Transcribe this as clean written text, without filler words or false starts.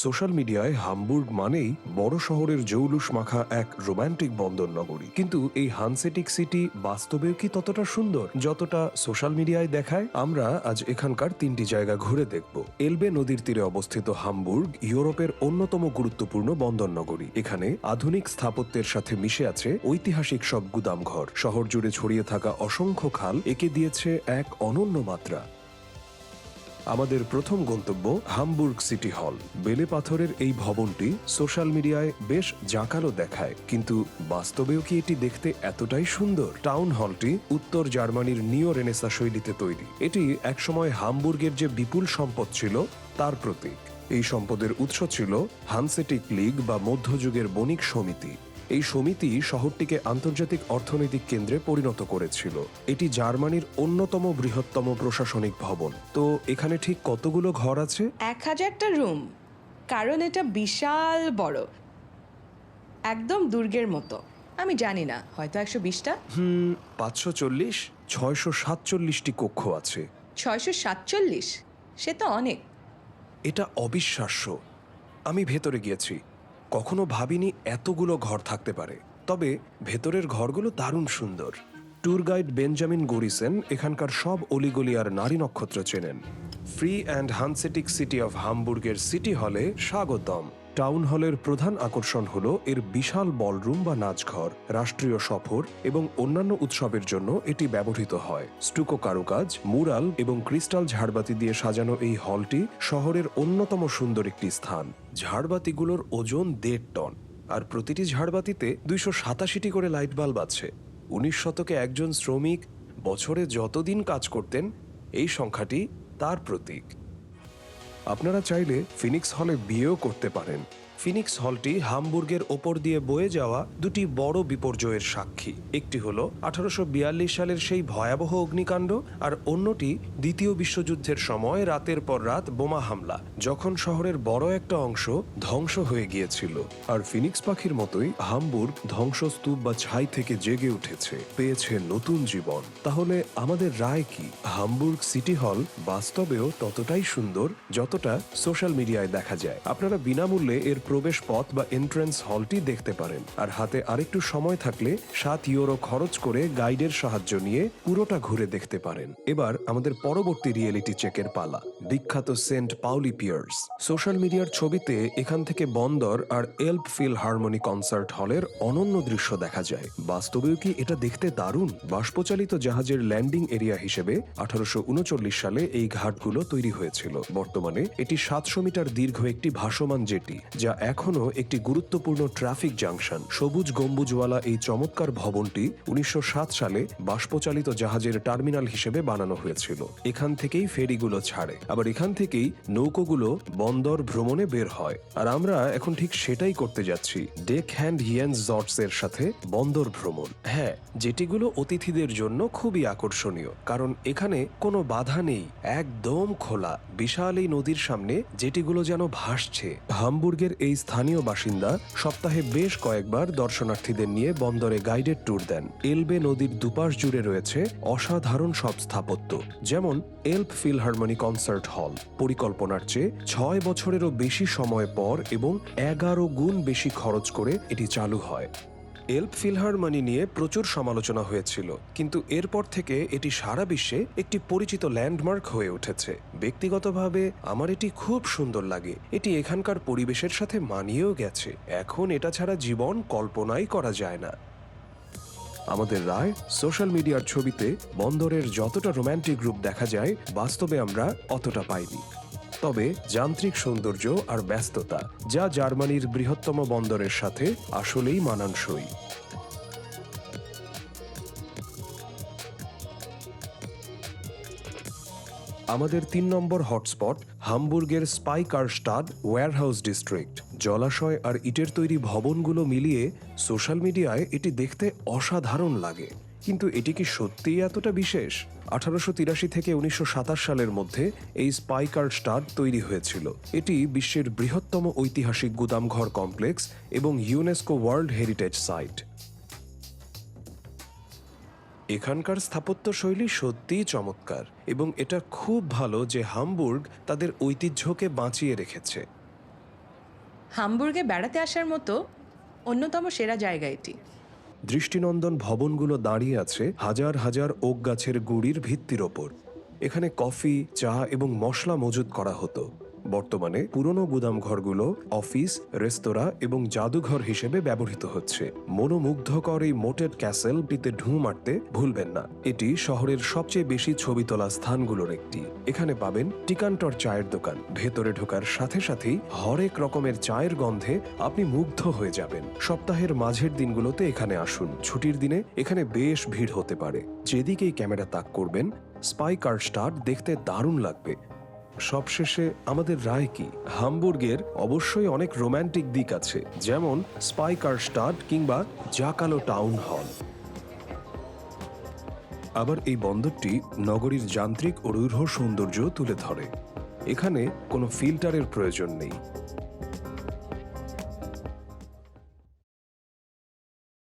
Social মিডিয়ায় Hamburg মানেই বড় শহরের জৌলুস মাখা এক রোমান্টিক বন্দর নগরী। কিন্তু এই হানসেটিক সিটি বাস্তবেও কি ততটা সুন্দর যতটা সোশ্যাল মিডিয়ায় দেখায়? আমরা আজ এখানকার তিনটি জায়গা ঘুরে দেখব। এলবে নদীর তীরে অবস্থিত হামবুর্গ ইউরোপের অন্যতম গুরুত্বপূর্ণ বন্দর নগরী। এখানে আধুনিক স্থাপত্যের সাথে মিশে আছে ঐতিহাসিক সব গুদামঘর। শহর জুড়ে ছড়িয়ে থাকা অসংখ্য খাল একে দিয়েছে এক অনন্য মাত্রা। আমাদের প্রথম গন্তব্য হামবুর্গ সিটি হল। বেলে পাথরের এই ভবনটি সোশ্যাল মিডিয়ায় বেশ জাঁকালো দেখায়, কিন্তু বাস্তবেও কি এটি দেখতে এতটাই সুন্দর? টাউন হলটি উত্তর জার্মানির নিও রেনেসা শৈলীতে তৈরি। এটি একসময় হামবুর্গের যে বিপুল সম্পদ ছিল তার প্রতীক। এই সম্পদের উৎস ছিল হানসেটিক লীগ বা মধ্যযুগের বণিক সমিতি। এই সমিতি শহরটিকে আন্তর্জাতিক অর্থনৈতিক কেন্দ্রে পরিণত করেছিল। এটি জার্মানির অন্যতম বৃহত্তম প্রশাসনিক ভবন। তো এখানে ঠিক কতগুলো ঘর আছে? 1000টা রুম, কারণ এটা বিশাল বড়, একদম দুর্গের মতো। আমি জানি না, হয়তো 120টা। 540, 647টি কক্ষ আছে। 647? সে তো অনেক। এটা অবিশ্বাস্য। আমি ভেতরে গিয়েছি, কখনো ভাবিনি এতগুলো ঘর থাকতে পারে। তবে ভেতরের ঘরগুলো দারুণ সুন্দর। ট্যুর গাইড বেঞ্জামিন গোরিসেন এখানকার সব অলিগলি আর নারী নক্ষত্র চেনেন। Free and Hanseatic city of হামবুর্গের সিটি হলে স্বাগতম। টাউন হলের প্রধান আকর্ষণ হল এর বিশাল বলরুম বা নাচঘর। রাষ্ট্রীয় সফর এবং অন্যান্য উৎসবের জন্য এটি ব্যবহৃত হয়। স্টুকো কারুকাজ, মুরাল এবং ক্রিস্টাল ঝাড়বাতি দিয়ে সাজানো এই হলটি শহরের অন্যতম সুন্দর একটি স্থান। ঝাড়বাতিগুলোর ওজন 1.5 টন, আর প্রতিটি ঝাড়বাতিতে 287টি করে লাইট বাল্ব আছে। 19 শতকে একজন শ্রমিক বছরে যতদিন কাজ করতেন, এই সংখ্যাটি তার প্রতীক। আপনারা চাইলে ফিনিক্স হলে বিয়েও করতে পারেন। ফিনিক্স হলটি হামবুর্গের ওপর দিয়ে বয়ে যাওয়া দুটি বড় বিপর্যয়ের সাক্ষী। একটি হলো 1842 সালের সেই ভয়াবহ অগ্নিকাণ্ড, আর অন্যটি দ্বিতীয় বিশ্বযুদ্ধের সময় রাতের পর রাত বোমা হামলা, যখন শহরের বড় একটা অংশ ধ্বংস হয়ে গিয়েছিল। আর ফিনিক্স পাখির মতোই হামবুর্গ ধ্বংসস্তূপ বা ছাই থেকে জেগে উঠেছে, পেয়েছে নতুন জীবন। তাহলে আমাদের রায় কি? হামবুর্গ সিটি হল বাস্তবেও ততটাই সুন্দর যতটা সোশ্যাল মিডিয়ায় দেখা যায়। আপনারা বিনামূল্যে এর প্রবেশ পথ বা এন্ট্রান্স হলটি দেখতে পারেন, আর হাতে আরেকটু সময় থাকলে 7 ইউরো খরচ করে গাইডের সাহায্য নিয়ে পুরোটা ঘুরে দেখতে পারেন। এবার আমাদের পরবর্তী রিয়েলিটি চেকের পালা। বিখ্যাত সেন্ট পাউলি পিয়ার্স। সোশ্যাল মিডিয়ার ছবিতে এখান থেকে বন্দর আর এলব ফিল হারমোনি কনসার্ট হলের অনন্য দৃশ্য দেখা যায়। বাস্তবেও কি এটা দেখতে দারুণ? বাষ্পচালিত জাহাজের ল্যান্ডিং এরিয়া হিসেবে 1839 সালে এই ঘাটগুলো তৈরি হয়েছিল। বর্তমানে এটি 700 মিটার দীর্ঘ একটি ভাসমান জেটি, যা এখনো একটি গুরুত্বপূর্ণ ট্রাফিক জাংশন। সবুজ গম্বুজওয়ালা এই চমৎকার ভবনটি 1907 সালে বাষ্পচালিত জাহাজের টার্মিনাল হিসেবে বানানো হয়েছিল। এখান থেকেই ফেরিগুলো ছাড়ে, আবার এখান থেকেই নৌকোগুলো বন্দর ভ্রমণে বের হয়। আর আমরা এখন ঠিক সেটাই করতে যাচ্ছি, ডেক হ্যান্ড হিয়েন্স জর্টসের সাথে বন্দর ভ্রমণ। হ্যাঁ, জেটিগুলো অতিথিদের জন্য খুবই আকর্ষণীয়, কারণ এখানে কোনো বাধা নেই, একদম খোলা। বিশাল এই নদীর সামনে জেটিগুলো যেন ভাসছে। হামবুর্গের এই স্থানীয় বাসিন্দা সপ্তাহে বেশ কয়েকবার দর্শনার্থীদের নিয়ে বন্দরে গাইডেড ট্যুর দেন। এলবে নদীর দুপাশ জুড়ে রয়েছে অসাধারণ সব স্থাপত্য, যেমন এলব ফিলহারমনি কনসার্ট হল। পরিকল্পনার চেয়ে 6 বছরেরও বেশি সময় পর এবং 11 গুণ বেশি খরচ করে এটি চালু হয়। এলব ফিলহারমনি নিয়ে প্রচুর সমালোচনা হয়েছিল, কিন্তু এরপর থেকে এটি সারা বিশ্বে একটি পরিচিত ল্যান্ডমার্ক হয়ে উঠেছে। ব্যক্তিগতভাবে আমার এটি খুব সুন্দর লাগে। এটি এখানকার পরিবেশের সাথে মানিয়েও গেছে। এখন এটা ছাড়া জীবন কল্পনাই করা যায় না। আমাদের রায়, সোশ্যাল মিডিয়ার ছবিতে বন্দরের যতটা রোম্যান্টিক রূপ দেখা যায়, বাস্তবে আমরা অতটা পাইনি। তবে যান্ত্রিক সৌন্দর্য আর ব্যস্ততা, যা জার্মানির বৃহত্তম বন্দরের সাথে আসলেই মানানসই। আমাদের 3 নম্বর হটস্পট হামবুর্গের স্পাইকারস্টাড ওয়্যারহাউস ডিস্ট্রিক্ট। জলাশয় আর ইটের তৈরি ভবনগুলো মিলিয়ে সোশ্যাল মিডিয়ায় এটি দেখতে অসাধারণ লাগে, কিন্তু এটি কি সত্যিই এতটা বিশেষ? 1883 থেকে 1927 সালের মধ্যে এই স্পাইকারস্টাড তৈরি হয়েছিল। এটি বিশ্বের বৃহত্তম ঐতিহাসিক গুদামঘর কমপ্লেক্স এবং ইউনেস্কো ওয়ার্ল্ড হেরিটেজ সাইট। এখানকার স্থাপত্য শৈলী সত্যিই চমৎকার, এবং এটা খুব ভালো যে হামবুর্গ তাদের ঐতিহ্যকে বাঁচিয়ে রেখেছে। হামবুর্গে বেড়াতে আসার মতো অন্যতম সেরা জায়গা এটি। দৃষ্টিনন্দন ভবনগুলো দাঁড়িয়ে আছে হাজার হাজার ওক গাছের গুড়ির ভিত্তির ওপর। এখানে কফি, চা এবং মশলা মজুত করা হতো। বর্তমানে পুরনো গুদামঘরগুলো অফিস, রেস্তোরাঁ এবং জাদুঘর হিসেবে ব্যবহৃত হচ্ছে। মনোমুগ্ধকর এই মোটেড ক্যাসেলটিতে ঢুঁ মারতে ভুলবেন না। এটি শহরের সবচেয়ে বেশি ছবি তোলা স্থানগুলোর একটি। এখানে পাবেন টিকান্টর চায়ের দোকান। ভেতরে ঢোকার সাথে সাথেই হরেক রকমের চায়ের গন্ধে আপনি মুগ্ধ হয়ে যাবেন। সপ্তাহের মাঝের দিনগুলোতে এখানে আসুন। ছুটির দিনে এখানে বেশ ভিড় হতে পারে। যেদিকেই ক্যামেরা তাক করবেন, স্পাইকারস্টাড দেখতে দারুণ লাগবে। সবশেষে আমাদের রায় কি? হামবুর্গের অবশ্যই অনেক রোমান্টিক দিক আছে, যেমন স্পাইকারস্টাড কিংবা জাকালো টাউন হল। আবার এই বন্দরটি নগরীর যান্ত্রিক ও রূঢ় সৌন্দর্য তুলে ধরে। এখানে কোনো ফিল্টারের প্রয়োজন নেই।